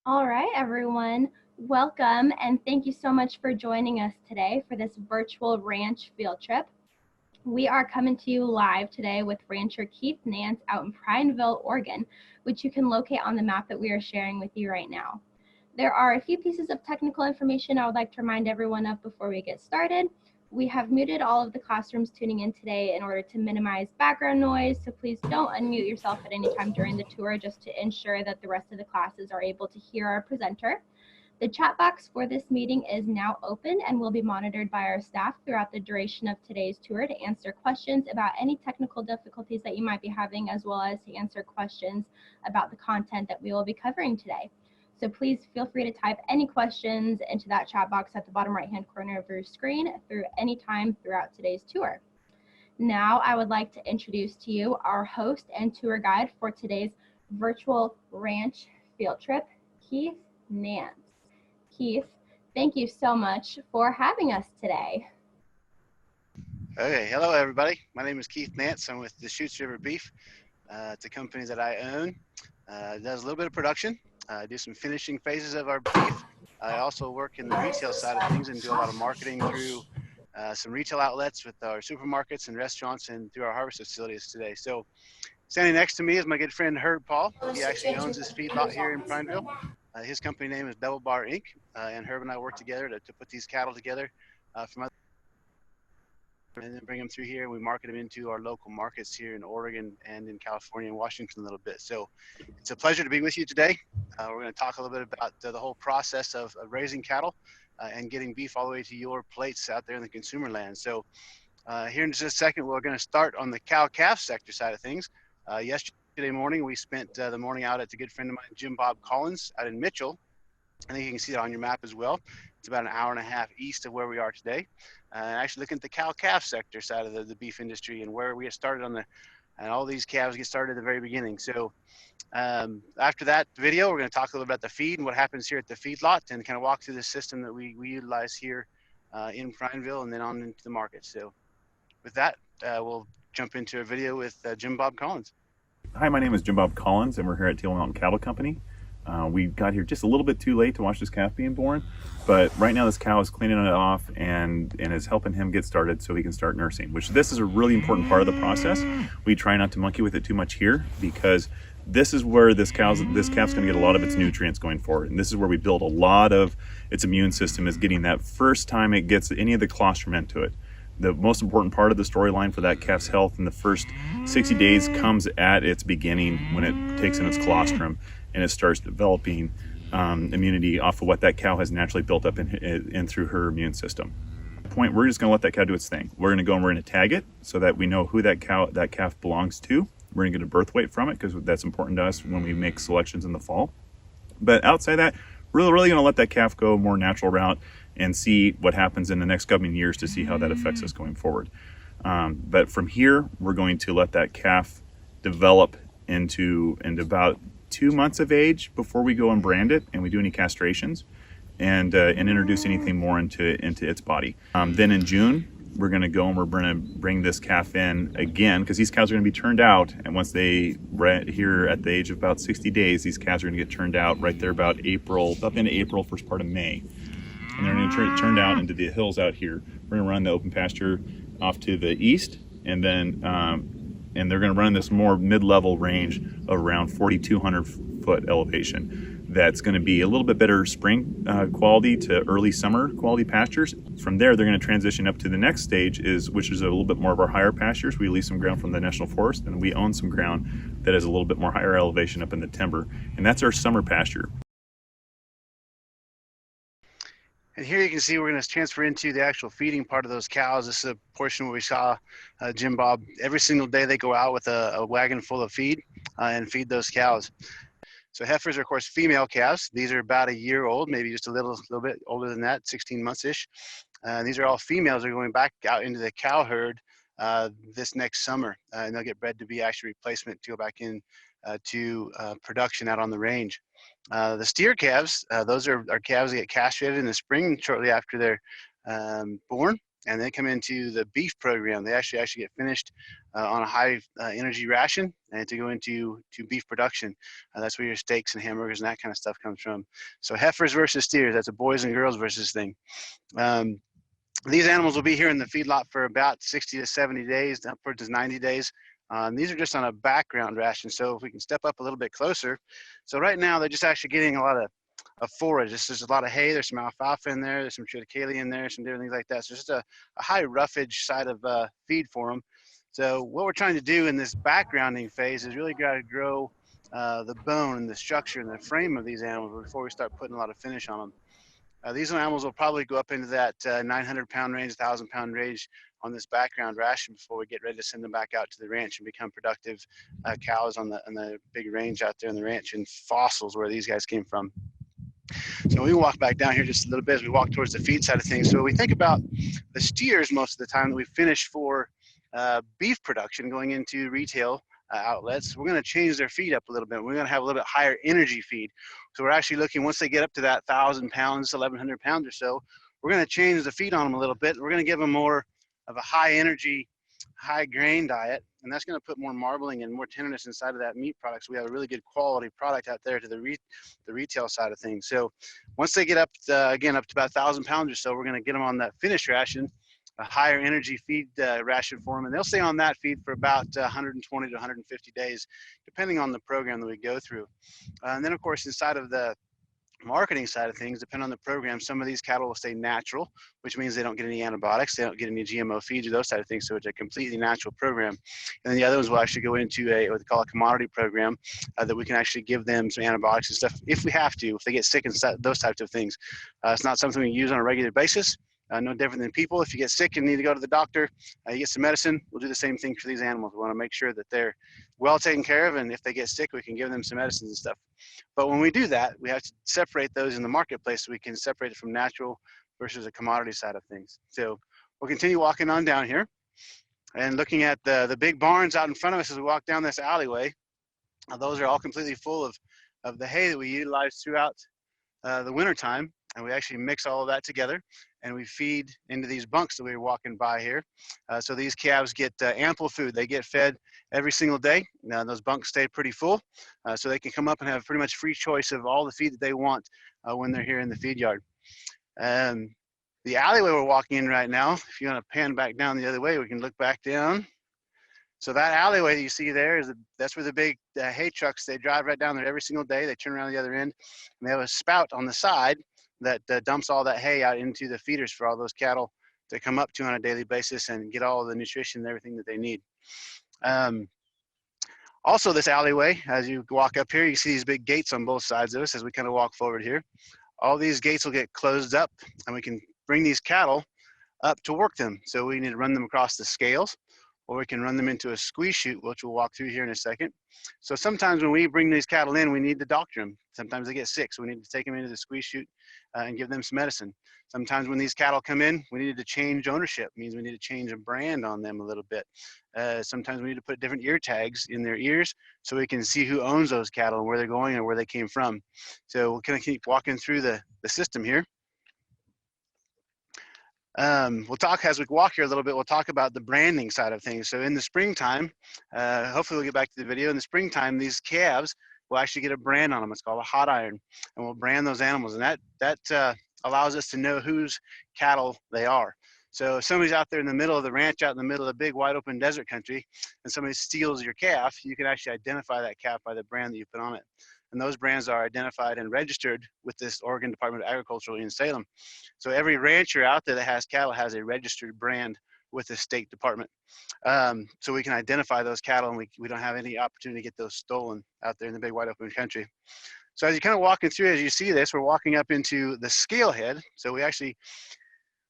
All right, everyone. Welcome and thank you so much for joining us today for this virtual ranch field trip. We are coming to you live today with rancher Keith Nance out in Prineville, Oregon, which you can locate on the map that we are sharing with you right now. There are a few pieces of technical information I would like to remind everyone of before we get started. We have muted all of the classrooms tuning in today in order to minimize background noise, so please don't unmute yourself at any time during the tour just to ensure that the rest of the classes are able to hear our presenter. The chat box for this meeting is now open and will be monitored by our staff throughout the duration of today's tour to answer questions about any technical difficulties that you might be having, as well as to answer questions about the content that we will be covering today. So please feel free to type any questions into that chat box at the bottom right-hand corner of your screen through any time throughout today's tour. Now I would like to introduce to you our host and tour guide for today's virtual ranch field trip, Keith Nance. Keith, thank you so much for having us today. Okay, hello everybody. My name is Keith Nance. I'm with the Chute River Beef. It's a company that I own. It does a little bit of production. I do some finishing phases of our beef. I also work in the retail side of things and do a lot of marketing through some retail outlets with our supermarkets and restaurants and through our harvest facilities today. So standing next to me is my good friend Herb Paul. He actually owns this feedlot here in Prineville. His company name is Double Bar Inc. And Herb and I work together to put these cattle together from other and then bring them through here. We market them into our local markets here in Oregon and in California and Washington a little bit. So it's a pleasure to be with you today. We're going to talk a little bit about the whole process of raising cattle and getting beef all the way to your plates out there in the consumer land. So here in just a second, we're going to start on the cow-calf sector side of things. Yesterday morning, we spent the morning out at a good friend of mine, Jim Bob Collins, out in Mitchell. I think you can see it on your map as well. It's about an hour and a half east of where we are today. Actually looking at the cow-calf sector side of the beef industry and where we get started and all these calves get started at the very beginning. So after that video, we're going to talk a little about the feed and what happens here at the feedlot and kind of walk through the system that we utilize here in Prineville and then on into the market. So with that, we'll jump into a video with Jim Bob Collins. Hi, my name is Jim Bob Collins, and we're here at Teal Mountain Cattle Company. We got here just a little bit too late to watch this calf being born, but right now this cow is cleaning it off and is helping him get started so he can start nursing, which this is a really important part of the process. We try not to monkey with it too much here because this is where this calf's going to get a lot of its nutrients going forward, and this is where we build a lot of its immune system, is getting that first time it gets any of the colostrum into it. The most important part of the storyline for that calf's health in the first 60 days comes at its beginning when it takes in its colostrum and it starts developing immunity off of what that cow has naturally built up in through her immune system. At the point, we're just going to let that cow do its thing. We're going to go and we're going to tag it so that we know who that calf belongs to. We're going to get a birth weight from it because that's important to us when we make selections in the fall. But outside that, we're really going to let that calf go a more natural route and see what happens in the next coming years to see how that affects us going forward. But from here, we're going to let that calf develop into about 2 months of age before we go and brand it and we do any castrations and introduce anything more into its body. Then in June, we're going to go and we're going to bring this calf in again because these cows are going to be turned out, and once they here at the age of about 60 days, these calves are going to get turned out right there about the end of April, first part of May. And they're going to get turned out into the hills out here. We're going to run the open pasture off to the east, and then and they're going to run this more mid-level range of around 4,200 foot elevation. That's going to be a little bit better spring quality to early summer quality pastures. From there, they're going to transition up to the next stage, which is a little bit more of our higher pastures. We lease some ground from the National Forest, and we own some ground that is a little bit more higher elevation up in the timber, and that's our summer pasture. And here you can see we're going to transfer into the actual feeding part of those cows. This is a portion where we saw Jim Bob. Every single day they go out with a wagon full of feed and feed those cows. So heifers are, of course, female calves. These are about a year old, maybe just a little bit older than that, 16 months-ish. These are all females that are going back out into the cow herd this next summer. And they'll get bred to be actually replacement to go back in to production out on the range. The steer calves, those are calves that get castrated in the spring shortly after they're born, and they come into the beef program. They actually get finished on a high energy ration and to go into beef production. That's where your steaks and hamburgers and that kind of stuff comes from. So heifers versus steers, that's a boys and girls versus thing. These animals will be here in the feedlot for about 60 to 70 days, upwards of 90 days. These are just on a background ration. So if we can step up a little bit closer. So right now they're just actually getting a lot of forage. There's a lot of hay, there's some alfalfa in there, there's some triticale in there, some different things like that. So just a high roughage side of feed for them. So what we're trying to do in this backgrounding phase is really got to grow the bone and the structure and the frame of these animals before we start putting a lot of finish on them. These animals will probably go up into that 900-pound range, 1,000-pound range on this background ration before we get ready to send them back out to the ranch and become productive cows on the big range out there in the ranch, and fossils where these guys came from. So we walk back down here just a little bit as we walk towards the feed side of things. So we think about the steers most of the time that we finish for beef production going into retail outlets. We're going to change their feed up a little bit. We're going to have a little bit higher energy feed. So we're actually looking, once they get up to that 1,000 pounds, 1,100 pounds or so, we're going to change the feed on them a little bit. We're going to give them more of a high energy, high grain diet, and that's going to put more marbling and more tenderness inside of that meat product. So we have a really good quality product out there to the retail side of things. So once they get up to, again, up to about 1,000 pounds or so, we're going to get them on that finished ration, a higher energy feed ration for them, and they'll stay on that feed for about 120 to 150 days, depending on the program that we go through. And then, of course, inside of the marketing side of things, depending on the program, some of these cattle will stay natural, which means they don't get any antibiotics, they don't get any GMO feeds or those side of things, so it's a completely natural program. And then the other ones will actually go into what they call a commodity program that we can actually give them some antibiotics and stuff if we have to, if they get sick and those types of things. It's not something we use on a regular basis. No different than people. If you get sick and need to go to the doctor, you get some medicine, we'll do the same thing for these animals. We want to make sure that they're well taken care of, and if they get sick, we can give them some medicines and stuff. But when we do that, we have to separate those in the marketplace so we can separate it from natural versus a commodity side of things. So we'll continue walking on down here and looking at the big barns out in front of us as we walk down this alleyway. Those are all completely full of the hay that we utilize throughout the winter time, and we actually mix all of that together and we feed into these bunks that we were walking by here. So these calves get ample food. They get fed every single day. Now those bunks stay pretty full, so they can come up and have pretty much free choice of all the feed that they want when they're here in the feed yard. The alleyway we're walking in right now, if you want to pan back down the other way, we can look back down. So that alleyway that you see there that's where the big hay trucks, they drive right down there every single day. They turn around the other end, and they have a spout on the side that dumps all that hay out into the feeders for all those cattle to come up to on a daily basis and get all the nutrition and everything that they need. Also, this alleyway, as you walk up here, you see these big gates on both sides of us as we kind of walk forward here. All these gates will get closed up, and we can bring these cattle up to work them. So we need to run them across the scales, or we can run them into a squeeze chute, which we'll walk through here in a second. So sometimes when we bring these cattle in, we need to doctor them. Sometimes they get sick, so we need to take them into the squeeze chute and give them some medicine. Sometimes when these cattle come in, we need to change ownership. It means we need to change a brand on them a little bit. Sometimes we need to put different ear tags in their ears so we can see who owns those cattle and where they're going and where they came from. So we'll kind of keep walking through the system here. We'll talk, as we walk here a little bit, we'll talk about the branding side of things. So in the springtime, hopefully we'll get back to the video. In the springtime, these calves will actually get a brand on them. It's called a hot iron, and we'll brand those animals. And that allows us to know whose cattle they are. So if somebody's out there in the middle of the ranch, out in the middle of the big wide open desert country, and somebody steals your calf, you can actually identify that calf by the brand that you put on it. And those brands are identified and registered with this Oregon Department of Agriculture in Salem. So every rancher out there that has cattle has a registered brand with the state department. So we can identify those cattle, and we don't have any opportunity to get those stolen out there in the big wide open country. So as you're kind of walking through, as you see this, we're walking up into the scale head. So we actually,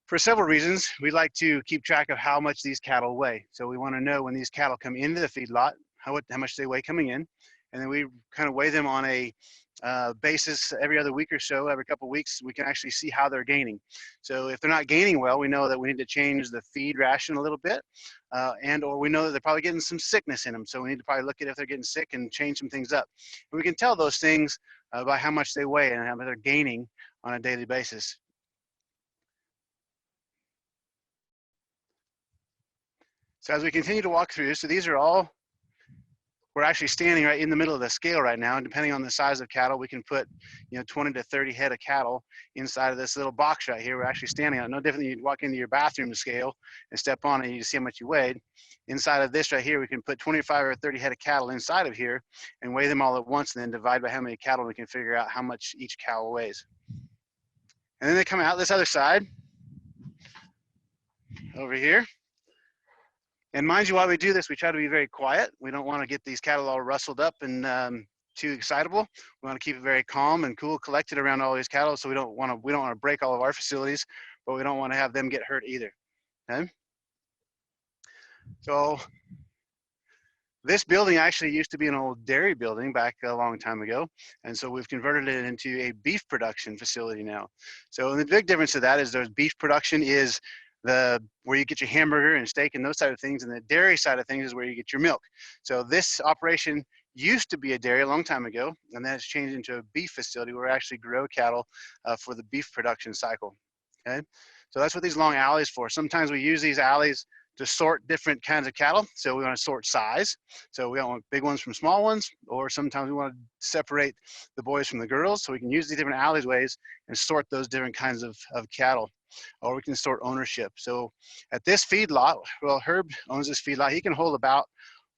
for several reasons, we like to keep track of how much these cattle weigh. So we want to know when these cattle come into the feedlot, how much they weigh coming in. And then we kind of weigh them on a basis every other week or so, every couple of weeks. We can actually see how they're gaining. So if they're not gaining well, we know that we need to change the feed ration a little bit, or we know that they're probably getting some sickness in them. So we need to probably look at if they're getting sick and change some things up. And we can tell those things by how much they weigh and how much they're gaining on a daily basis. So as we continue to walk through, so these are all, we're actually standing right in the middle of the scale right now, and depending on the size of cattle, we can put, 20 to 30 head of cattle inside of this little box right here. We're actually standing on it. No different than you walk into your bathroom scale and step on it, and you see how much you weighed. Inside of this right here, we can put 25 or 30 head of cattle inside of here and weigh them all at once, and then divide by how many cattle, and we can figure out how much each cow weighs. And then they come out this other side over here. And mind you, while we do this, we try to be very quiet. We don't want to get these cattle all rustled up and too excitable. We want to keep it very calm and cool, collected around all these cattle. So we don't want to break all of our facilities, but we don't want to have them get hurt either. Okay. So this building actually used to be an old dairy building back a long time ago. And so we've converted it into a beef production facility now. So the big difference to that is there's beef production is where you get your hamburger and steak and those type of things, and the dairy side of things is where you get your milk. So this operation used to be a dairy a long time ago, and then it's changed into a beef facility where we actually grow cattle for the beef production cycle. Okay, so that's what these long alleys for. Sometimes we use these alleys to sort different kinds of cattle. So we want to sort size. So we don't want big ones from small ones, or sometimes we want to separate the boys from the girls. So we can use these different alleyways and sort those different kinds of cattle. Or we can sort ownership. So at this feedlot, well, Herb owns this feedlot. He can hold about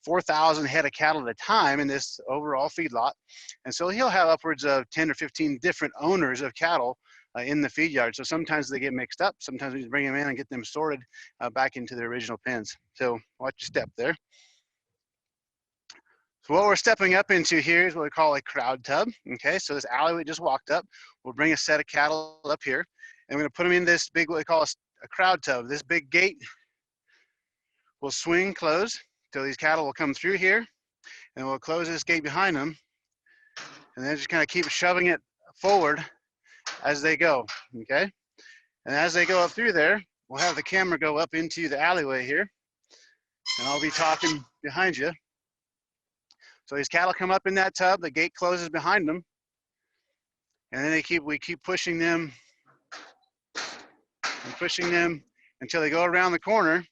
4,000 head of cattle at a time in this overall feedlot. And so he'll have upwards of 10 or 15 different owners of cattle in the feed yard. So sometimes they get mixed up. Sometimes we just bring them in and get them sorted back into their original pens. So watch your step there. So what we're stepping up into here is what we call a crowd tub. Okay, so this alleyway we just walked up, we'll bring a set of cattle up here, and we're gonna put them in this big, what we call a crowd tub. This big gate will swing close, so these cattle will come through here, and we'll close this gate behind them, and then just kind of keep shoving it forward as they go, okay? And as they go up through there, we'll have the camera go up into the alleyway here, and I'll be talking behind you. So these cattle come up in that tub, the gate closes behind them, and then we keep pushing them and pushing them until they go around the corner,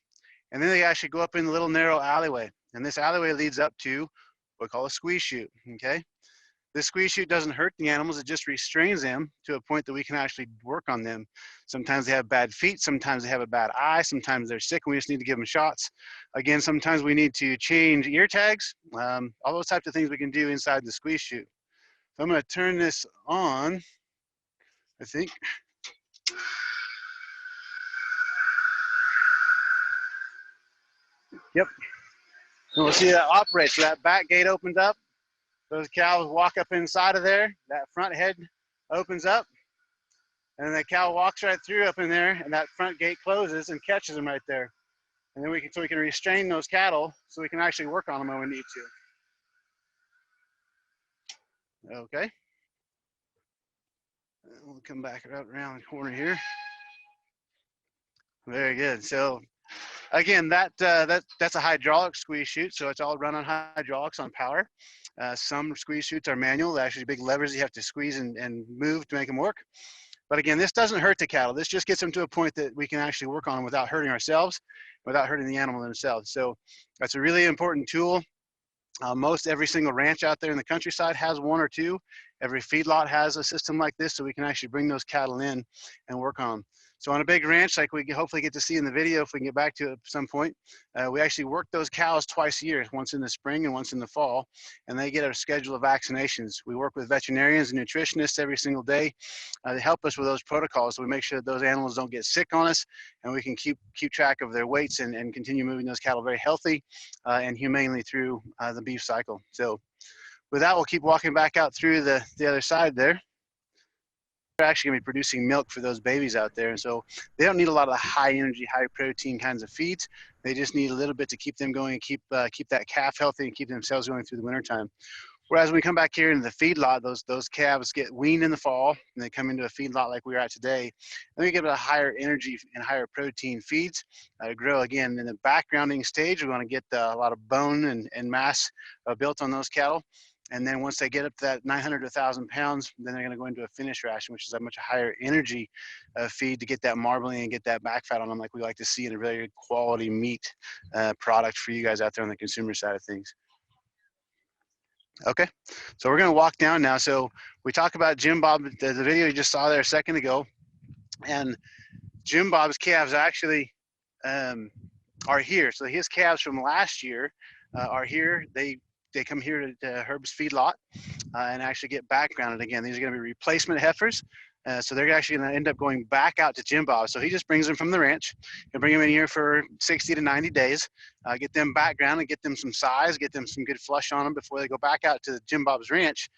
and then they actually go up in the little narrow alleyway. And this alleyway leads up to what we call a squeeze chute, okay? This squeeze chute doesn't hurt the animals, it just restrains them to a point that we can actually work on them. Sometimes they have bad feet, sometimes they have a bad eye, sometimes they're sick and we just need to give them shots. Again, sometimes we need to change ear tags, all those types of things we can do inside the squeeze chute. So I'm gonna turn this on, I think. Yep, and we'll see that operate. So that back gate opens up. Those cows walk up inside of there. That front head opens up, and then the cow walks right through up in there, and that front gate closes and catches them right there. And then we can restrain those cattle so we can actually work on them when we need to. Okay. And we'll come back right around the corner here. Very good. So again, that's a hydraulic squeeze chute, so it's all run on hydraulics, on power. Some squeeze chutes are manual. They're actually big levers you have to squeeze and move to make them work. But again, this doesn't hurt the cattle. This just gets them to a point that we can actually work on them without hurting ourselves, without hurting the animal themselves. So that's a really important tool. Every single ranch out there in the countryside has one or two. Every feedlot has a system like this, so we can actually bring those cattle in and work on them. So on a big ranch, like we hopefully get to see in the video if we can get back to it at some point, we actually work those cows twice a year, once in the spring and once in the fall, and they get a schedule of vaccinations. We work with veterinarians and nutritionists every single day to help us with those protocols, so we make sure that those animals don't get sick on us, and we can keep track of their weights and continue moving those cattle very healthy and humanely through the beef cycle. So with that, we'll keep walking back out through the other side there. They're actually gonna be producing milk for those babies out there. And so they don't need a lot of the high energy, high protein kinds of feeds. They just need a little bit to keep them going and keep that calf healthy and keep themselves going through the winter time. Whereas when we come back here into the feedlot, those calves get weaned in the fall and they come into a feedlot like we're at today. And we give it a higher energy and higher protein feeds to grow. Again, in the backgrounding stage, we want to get a lot of bone and mass built on those cattle. And then once they get up to that 900 to 1,000 pounds, then they're going to go into a finish ration, which is a much higher energy feed to get that marbling and get that back fat on them, like we like to see in a very quality meat product for you guys out there on the consumer side of things. Okay, so we're going to walk down now. So we talk about Jim Bob, the video you just saw there a second ago, and Jim Bob's calves actually are here. So his calves from last year are here. They come here to Herb's feedlot and actually get backgrounded again. These are going to be replacement heifers. So they're actually going to end up going back out to Jim Bob. So he just brings them from the ranch and bring them in here for 60 to 90 days, get them backgrounded, get them some size, get them some good flush on them before they go back out to Jim Bob's ranch.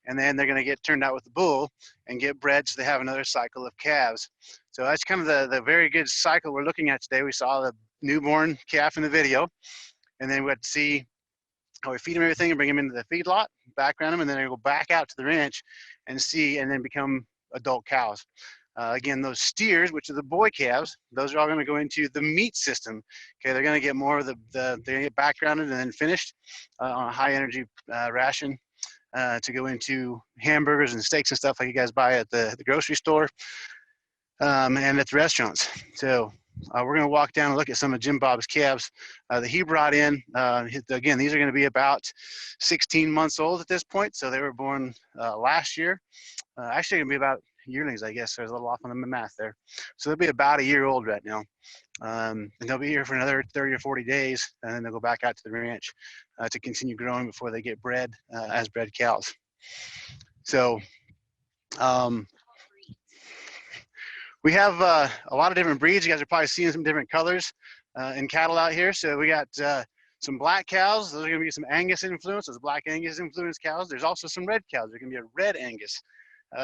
And then they're going to get turned out with the bull and get bred so they have another cycle of calves. So that's kind of the very good cycle we're looking at today. We saw the newborn calf in the video, and then we got to see how we feed them everything and bring them into the feedlot, background them, and then they go back out to the ranch and see, and then become adult cows. Again, those steers, which are the boy calves, those are all going to go into the meat system. Okay, they're going to get more of they're going to get backgrounded and then finished on a high energy ration to go into hamburgers and steaks and stuff like you guys buy at the grocery store and at the restaurants. So we're going to walk down and look at some of Jim Bob's calves that he brought in. Again, these are going to be about 16 months old at this point. So they were born last year. Actually, going to be about yearlings, I guess. There's a little off on the math there. So they'll be about a year old right now. And they'll be here for another 30 or 40 days, and then they'll go back out to the ranch to continue growing before they get bred as bred cows. So we have a lot of different breeds. You guys are probably seeing some different colors in cattle out here. So we got some black cows. Those are going to be some Angus influence. Those black Angus influence cows. There's also some red cows. There's going to be a red Angus.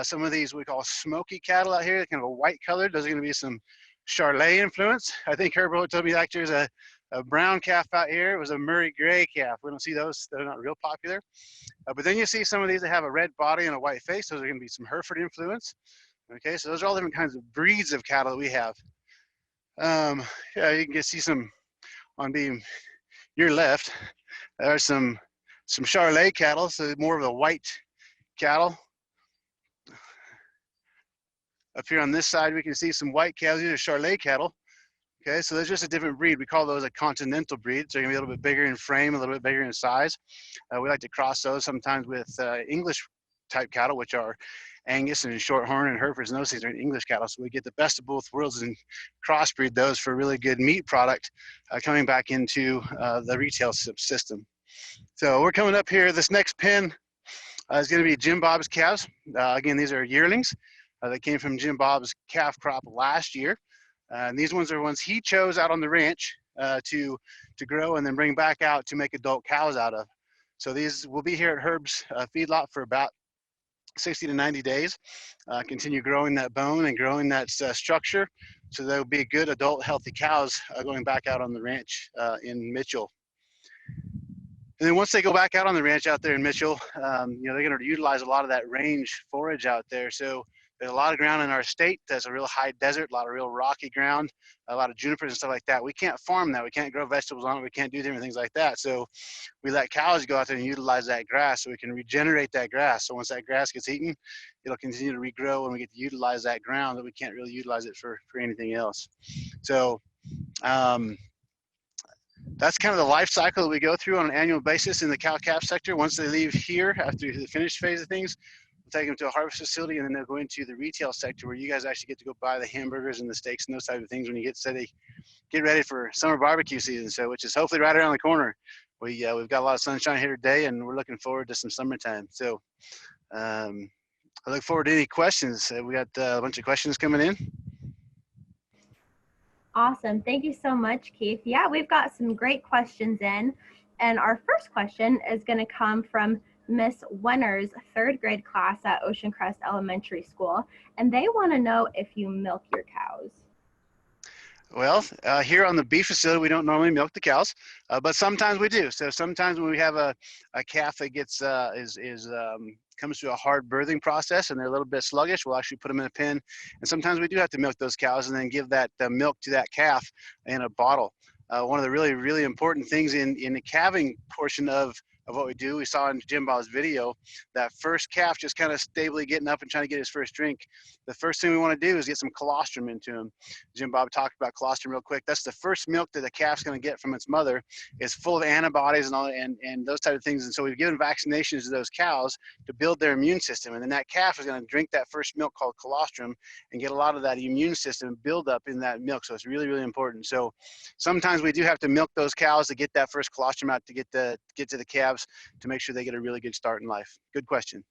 Some of these we call smoky cattle out here, kind of a white colored. Those are going to be some Charolais influence. I think Herb told me like there's a brown calf out here. It was a Murray gray calf. We don't see those. They're not real popular. But then you see some of these that have a red body and a white face. Those are going to be some Hereford influence. Okay, so those are all different kinds of breeds of cattle that we have. Yeah, you can just see some on your left. There are some Charolais cattle, so more of the white cattle. Up here on this side, we can see some white cows. These are Charolais cattle. Okay, so there's just a different breed. We call those a continental breed. So they're gonna be a little bit bigger in frame, a little bit bigger in size. We like to cross those sometimes with English type cattle, which are Angus and Shorthorn and Heifers, and those things are English cattle. So we get the best of both worlds and crossbreed those for a really good meat product coming back into the retail system. So we're coming up here. This next pen is going to be Jim Bob's calves. Again, these are yearlings. They came from Jim Bob's calf crop last year. And these ones are ones he chose out on the ranch to grow and then bring back out to make adult cows out of. So these will be here at Herb's feedlot for about 60 to 90 days, continue growing that bone and growing that structure. So there will be good adult healthy cows going back out on the ranch in Mitchell. And then once they go back out on the ranch out there in Mitchell, you know, they're going to utilize a lot of that range forage out there. So there's a lot of ground in our state that's a real high desert, a lot of real rocky ground, a lot of junipers and stuff like that. We can't farm that. We can't grow vegetables on it. We can't do different things like that. So we let cows go out there and utilize that grass so we can regenerate that grass. So once that grass gets eaten, it'll continue to regrow and we get to utilize that ground, but we can't really utilize it for anything else. So that's kind of the life cycle that we go through on an annual basis in the cow-calf sector. Once they leave here after the finished phase of things, we'll take them to a harvest facility and then they'll go into the retail sector where you guys actually get to go buy the hamburgers and the steaks and those type of things when you get ready for summer barbecue season, so which is hopefully right around the corner. We've got a lot of sunshine here today and we're looking forward to some summertime. So I look forward to any questions. We got a bunch of questions coming in. Awesome. Thank you so much, Keith. Yeah, we've got some great questions in. And our first question is going to come from Miss Wenner's 3rd grade class at Ocean Crest Elementary School. And they want to know if you milk your cows. Well, here on the beef facility, we don't normally milk the cows, but sometimes we do. So sometimes when we have a calf that gets comes through a hard birthing process and they're a little bit sluggish, we'll actually put them in a pen. And sometimes we do have to milk those cows and then give that milk to that calf in a bottle. One of the really, really important things in the calving portion of of what we do. We saw in Jim Bob's video that first calf just kind of stably getting up and trying to get his first drink. The first thing we want to do is get some colostrum into him. Jim Bob talked about colostrum real quick. That's the first milk that the calf's going to get from its mother. It's full of antibodies and all and those type of things. And so we've given vaccinations to those cows to build their immune system. And then that calf is going to drink that first milk called colostrum and get a lot of that immune system build up in that milk. So it's really, really important. So sometimes we do have to milk those cows to get that first colostrum out to get to the calves to make sure they get a really good start in life. Good question.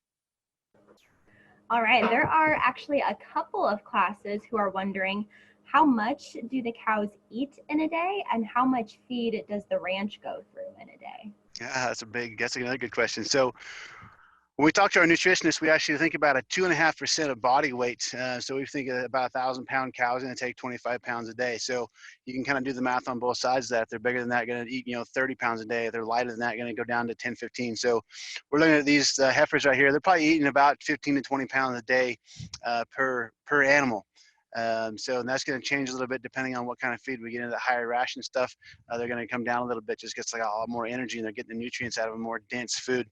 All right, there are actually a couple of classes who are wondering, how much do the cows eat in a day and how much feed does the ranch go through in a day? Yeah, that's another good question. So when we talk to our nutritionists, we actually think about a 2.5% of body weight. So we think about 1,000-pound cows going to take 25 pounds a day. So you can kind of do the math on both sides of that. If they're bigger than that, going to eat 30 pounds a day. If they're lighter than that, going to go down to 10, 15. So we're looking at these heifers right here. They're probably eating about 15 to 20 pounds a day per animal. So and that's going to change a little bit depending on what kind of feed we get into the higher ration stuff. They're going to come down a little bit, just gets like a lot more energy and they're getting the nutrients out of a more dense food.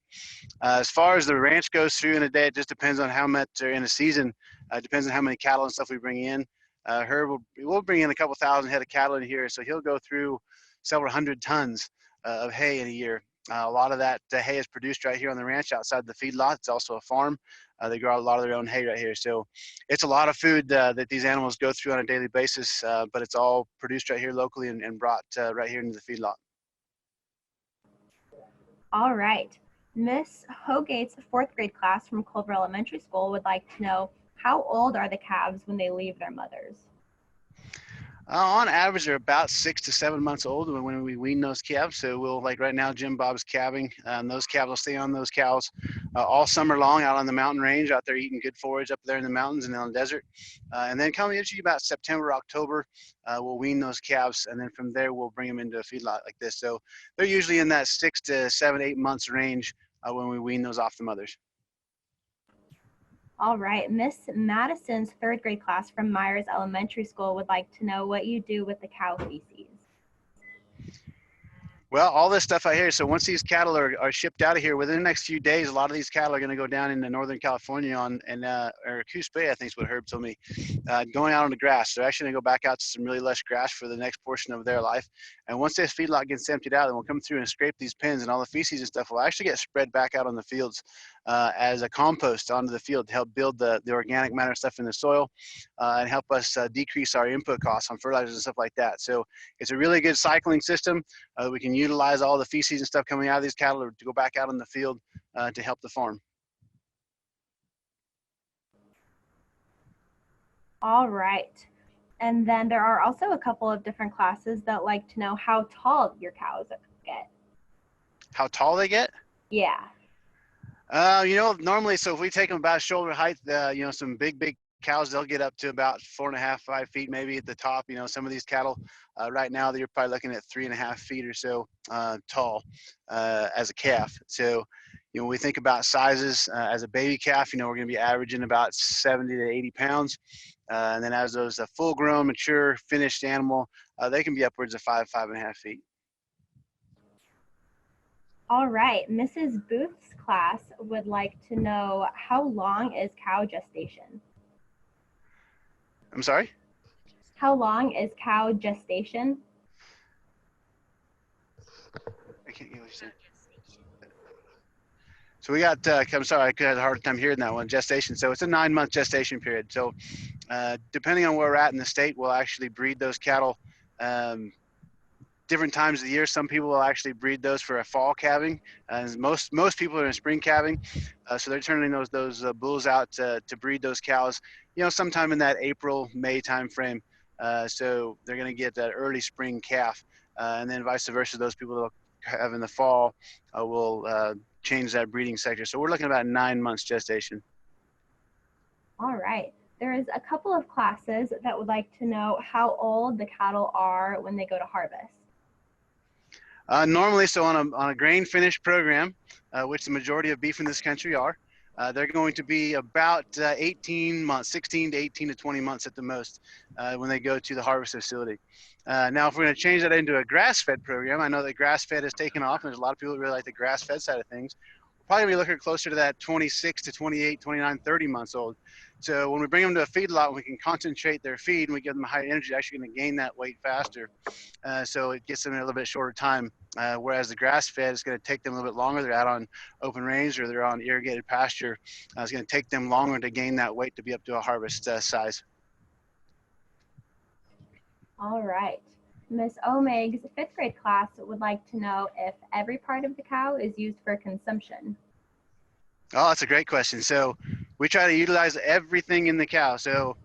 As far as the ranch goes through in a day, it just depends on how much, or in a season, depends on how many cattle and stuff we bring in. Herb we'll bring in a couple thousand head of cattle in here, so he'll go through several hundred tons of hay in a year. A lot of that hay is produced right here on the ranch outside the feedlot. It's also a farm. They grow a lot of their own hay right here. So it's a lot of food that these animals go through on a daily basis, but it's all produced right here locally and brought right here into the feedlot. All right. Miss Hogate's 4th grade class from Culver Elementary School would like to know, how old are the calves when they leave their mothers? On average, they're about 6 to 7 months old when we wean those calves. So we'll, like right now, Jim Bob's calving. Those calves will stay on those cows all summer long out on the mountain range, out there eating good forage up there in the mountains and on the desert. And then coming usually about September, October, we'll wean those calves. And then from there, we'll bring them into a feedlot like this. So they're usually in that 6 to 7, 8 months range when we wean those off the mothers. All right, Miss Madison's 3rd grade class from Myers Elementary School would like to know what you do with the cow feces. Well, all this stuff out here. So once these cattle are shipped out of here, within the next few days, a lot of these cattle are going to go down into Northern California or Coos Bay, I think is what Herb told me, going out on the grass. They're actually going to go back out to some really lush grass for the next portion of their life. And once this feedlot gets emptied out, then we'll come through and scrape these pens, and all the feces and stuff will actually get spread back out on the fields as a compost onto the field to help build the organic matter stuff in the soil and help us decrease our input costs on fertilizers and stuff like that. So it's a really good cycling system. We can utilize all the feces and stuff coming out of these cattle to go back out in the field to help the farm. All right. And then there are also a couple of different classes that like to know how tall your cows get. How tall they get? Yeah. Normally, so if we take them about shoulder height, some big cows, they'll get up to about 4.5, 5 feet maybe at the top. Some of these cattle right now, you're probably looking at 3.5 feet or so tall as a calf. So, when we think about sizes as a baby calf, we're going to be averaging about 70 to 80 pounds. And then as those full-grown, mature, finished animal, they can be upwards of 5.5 feet. All right, Mrs. Booth's class would like to know, how long is cow gestation? I'm sorry? How long is cow gestation? I can't get what you're saying. So we got, I'm sorry, I had a hard time hearing that one, gestation. So it's a 9-month gestation period. So depending on where we're at in the state, we'll actually breed those cattle different times of the year. Some people will actually breed those for a fall calving. Most people are in spring calving. So they're turning those bulls out to breed those cows, sometime in that April, May timeframe. So they're going to get that early spring calf. And then vice versa, those people that will have in the fall will change that breeding sector. So we're looking at about 9 months gestation. All right. There is a couple of classes that would like to know how old the cattle are when they go to harvest. Normally, so on a grain finished program, which the majority of beef in this country are, they're going to be about 18 months, 16 to 18 to 20 months at the most when they go to the harvest facility. Now, if we're going to change that into a grass-fed program, I know that grass-fed has taken off, and there's a lot of people that really like the grass-fed side of things. We're probably going to be looking closer to that 26 to 28, 29, 30 months old. So when we bring them to a feedlot, we can concentrate their feed and we give them high energy, they're actually going to gain that weight faster. So it gets them in a little bit shorter time. Whereas the grass-fed is going to take them a little bit longer. They're out on open range or they're on irrigated pasture. It's going to take them longer to gain that weight to be up to a harvest size. All right. Miss Omeg's fifth grade class would like to know if every part of the cow is used for consumption. Oh, that's a great question. So we try to utilize everything in the cow. So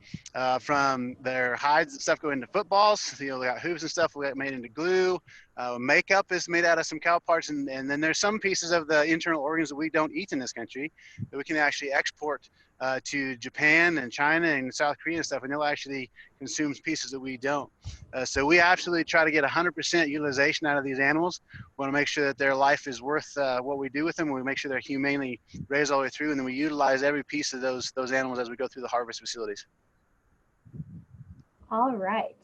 from their hides and stuff go into footballs, we got hooves and stuff we got made into glue. Makeup is made out of some cow parts. And then there's some pieces of the internal organs that we don't eat in this country that we can actually export to Japan and China and South Korea and stuff. And they'll actually consume pieces that we don't. So we absolutely try to get 100% utilization out of these animals. We want to make sure that their life is worth what we do with them. We make sure they're humanely raised all the way through, and then we utilize every piece of those animals as we go through the harvest facilities. All right.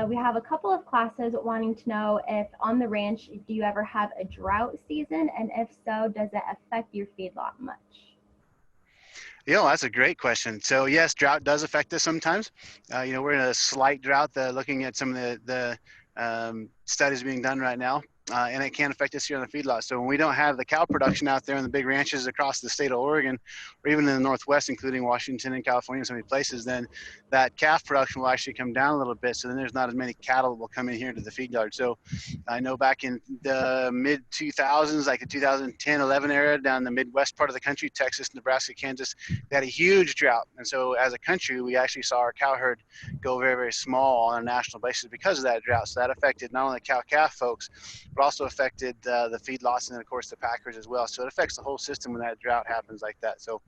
We have a couple of classes wanting to know if on the ranch, do you ever have a drought season? And if so, does it affect your feedlot much? That's a great question. So yes, drought does affect us sometimes. We're in a slight drought, looking at some of the studies being done right now. And it can affect us here on the feedlot. So when we don't have the cow production out there in the big ranches across the state of Oregon, or even in the Northwest, including Washington and California and so many places, then that calf production will actually come down a little bit. So then there's not as many cattle that will come in here to the feed yard. So I know back in the mid 2000s, like the 2010, 11 era, down in the Midwest part of the country, Texas, Nebraska, Kansas, they had a huge drought. And so as a country, we actually saw our cow herd go very, very small on a national basis because of that drought. So that affected not only the cow-calf folks, but also affected the feedlots and then of course the packers as well. So it affects the whole system when that drought happens like that. So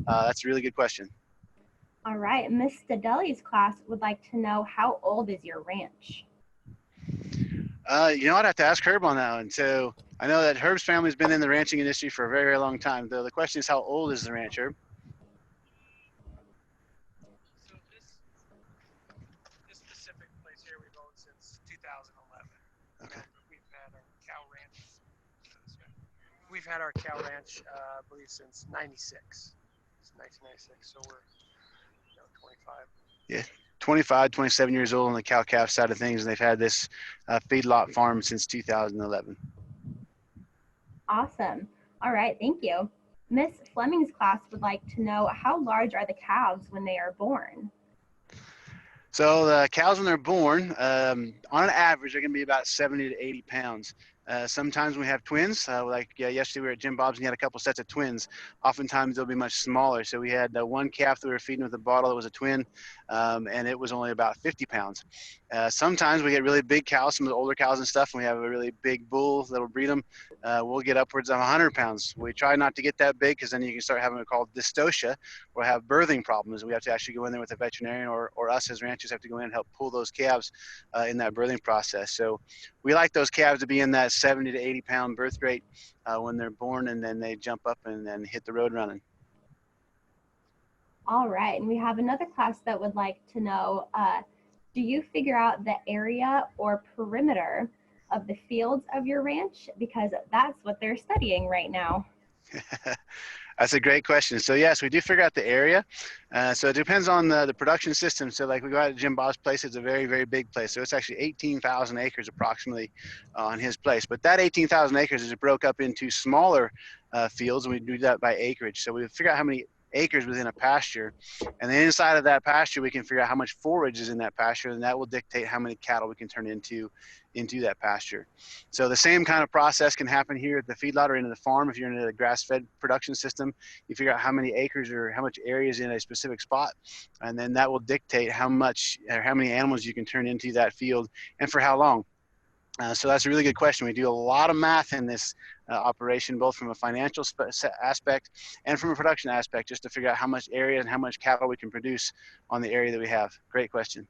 that's a really good question. All right, Miss Stadelli's class would like to know, how old is your ranch? I'd have to ask Herb on that one. So I know that Herb's family's been in the ranching industry for a very, very long time. The question is, how old is the ranch, Herb? So this specific place here we've owned since 2011. Okay. We've had our cow ranch, I believe, since 96. It's 1996, so we're 25. Yeah, 25, 27 years old on the cow-calf side of things, and they've had this feedlot farm since 2011. Awesome. All right, thank you. Miss Fleming's class would like to know, how large are the calves when they are born? So the cows when they're born, on an average, they're going to be about 70 to 80 pounds. Sometimes we have twins, yesterday we were at Jim Bob's and he had a couple sets of twins. Oftentimes they'll be much smaller. So we had one calf that we were feeding with a bottle that was a twin, and it was only about 50 pounds. Sometimes we get really big cows, some of the older cows and stuff, and we have a really big bull that'll breed them. We'll get upwards of 100 pounds. We try not to get that big because then you can start having what called gestation, or have birthing problems. We have to actually go in there with a veterinarian, or us as ranchers have to go in and help pull those calves in that birthing process. So we like those calves to be in that 70 to 80 pound birth rate when they're born, and then they jump up and then hit the road running. All right, and we have another class that would like to know, do you figure out the area or perimeter of the fields of your ranch? Because that's what they're studying right now. That's a great question. So yes, we do figure out the area. So it depends on the production system. So like we go out to Jim Bob's place, it's a very, very big place. So it's actually 18,000 acres approximately on his place. But that 18,000 acres is broke up into smaller fields, and we do that by acreage. So we figure out how many acres within a pasture, and then inside of that pasture we can figure out how much forage is in that pasture, and that will dictate how many cattle we can turn into that pasture. So the same kind of process can happen here at the feedlot or into the farm. If you're in a grass-fed production system, you figure out how many acres or how much area is in a specific spot, and then that will dictate how much or how many animals you can turn into that field and for how long. So that's a really good question. We do a lot of math in this operation, both from a financial aspect and from a production aspect, just to figure out how much area and how much cattle we can produce on the area that we have. Great question.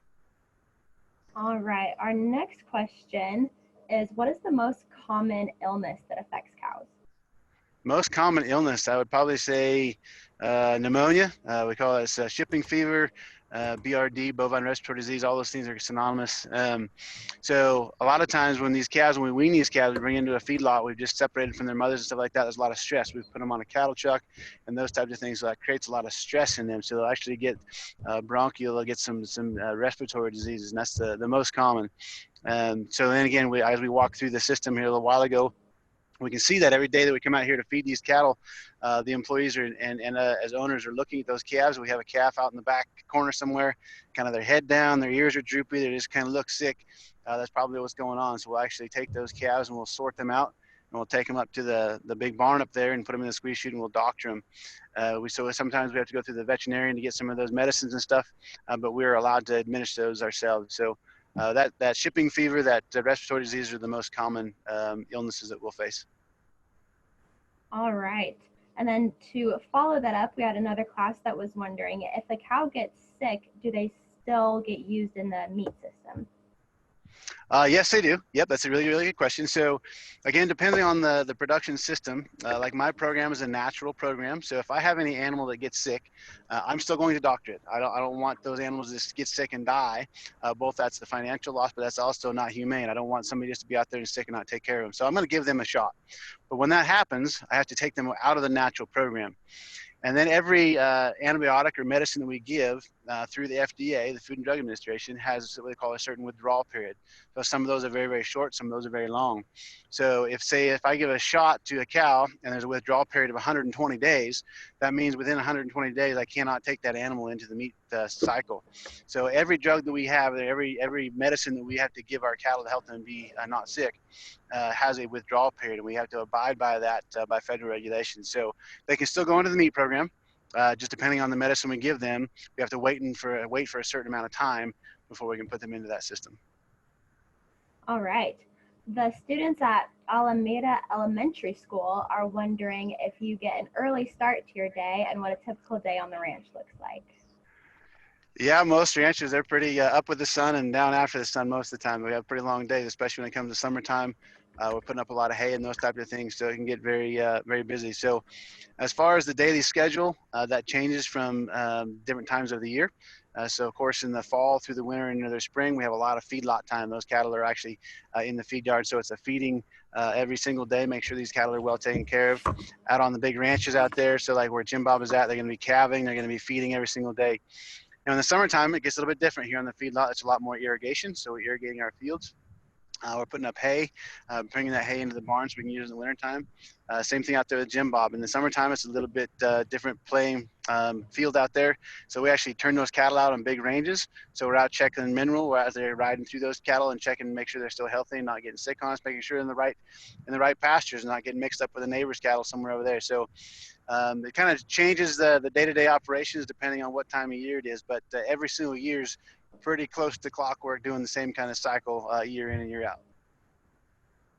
All right, our next question is, what is the most common illness that affects cows? Most common illness, I would probably say pneumonia. We call it shipping fever, BRD, bovine respiratory disease. All those things are synonymous. So a lot of times when we wean these calves, we bring into a feedlot, we've just separated from their mothers and stuff like that. There's a lot of stress. We've put them on a cattle truck and those types of things. So that creates a lot of stress in them. So they'll actually get bronchial, they'll get some respiratory diseases, and that's the most common. So then again, as we walk through the system here a little while ago, we can see that every day that we come out here to feed these cattle, the employees are as owners are looking at those calves. We have a calf out in the back corner somewhere, kind of their head down, their ears are droopy, they just kind of look sick. That's probably what's going on. So we'll actually take those calves and we'll sort them out, and we'll take them up to the big barn up there and put them in the squeeze chute and we'll doctor them. So sometimes we have to go through the veterinarian to get some of those medicines and stuff, but we're allowed to administer those ourselves. So that shipping fever, that respiratory disease are the most common illnesses that we'll face. All right. And then to follow that up, we had another class that was wondering, if a cow gets sick, do they still get used in the meat system? Yes, they do. Yep, that's a really, really good question. So again, depending on the production system, like my program is a natural program. So if I have any animal that gets sick, I'm still going to doctor it. I don't want those animals to just get sick and die. Both that's the financial loss, but that's also not humane. I don't want somebody just to be out there and sick and not take care of them. So I'm going to give them a shot. But when that happens, I have to take them out of the natural program. And then every antibiotic or medicine that we give through the FDA, the Food and Drug Administration, has what they call a certain withdrawal period. So some of those are very, very short, some of those are very long. So if I give a shot to a cow and there's a withdrawal period of 120 days, that means within 120 days, I cannot take that animal into the meat cycle. So every drug that we have, every medicine that we have to give our cattle to help them be not sick, has a withdrawal period, and we have to abide by that by federal regulations. So they can still go into the meat program, just depending on the medicine we give them. We have to wait for a certain amount of time before we can put them into that system. All right. The students at Alameda Elementary School are wondering if you get an early start to your day and what a typical day on the ranch looks like. Yeah, most ranchers, they're pretty up with the sun and down after the sun most of the time. We have pretty long days, especially when it comes to summertime. We're putting up a lot of hay and those types of things, so it can get very, very busy. So as far as the daily schedule, that changes from different times of the year. So of course, in the fall through the winter and into the spring, we have a lot of feedlot time. Those cattle are actually in the feed yard, so it's a feeding every single day. Make sure these cattle are well taken care of. Out on the big ranches out there, so like where Jim Bob is at, they're going to be calving. They're going to be feeding every single day. Now in the summertime, it gets a little bit different here on the feedlot. It's a lot more irrigation, so we're irrigating our fields. We're putting up hay, bringing that hay into the barn so we can use it in the wintertime. Same thing out there with Jim Bob. In the summertime, it's a little bit different playing field out there. So we actually turn those cattle out on big ranges. So we're out checking mineral. We're out there riding through those cattle and checking to make sure they're still healthy and not getting sick on us, making sure they're in the right pastures and not getting mixed up with the neighbor's cattle somewhere over there. So it kind of changes the day-to-day operations depending on what time of year it is. But every single year's pretty close to clockwork, doing the same kind of cycle year in and year out.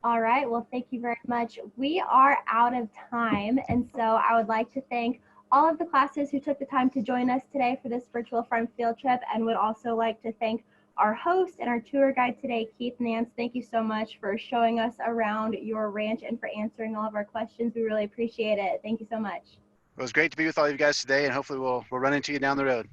All right, well, thank you very much. We are out of time, and so I would like to thank all of the classes who took the time to join us today for this virtual farm field trip, and would also like to thank our host and our tour guide today, Keith Nance. Thank you so much for showing us around your ranch and for answering all of our questions. We really appreciate it. Thank you so much. It was great to be with all you guys today, and hopefully we'll run into you down the road.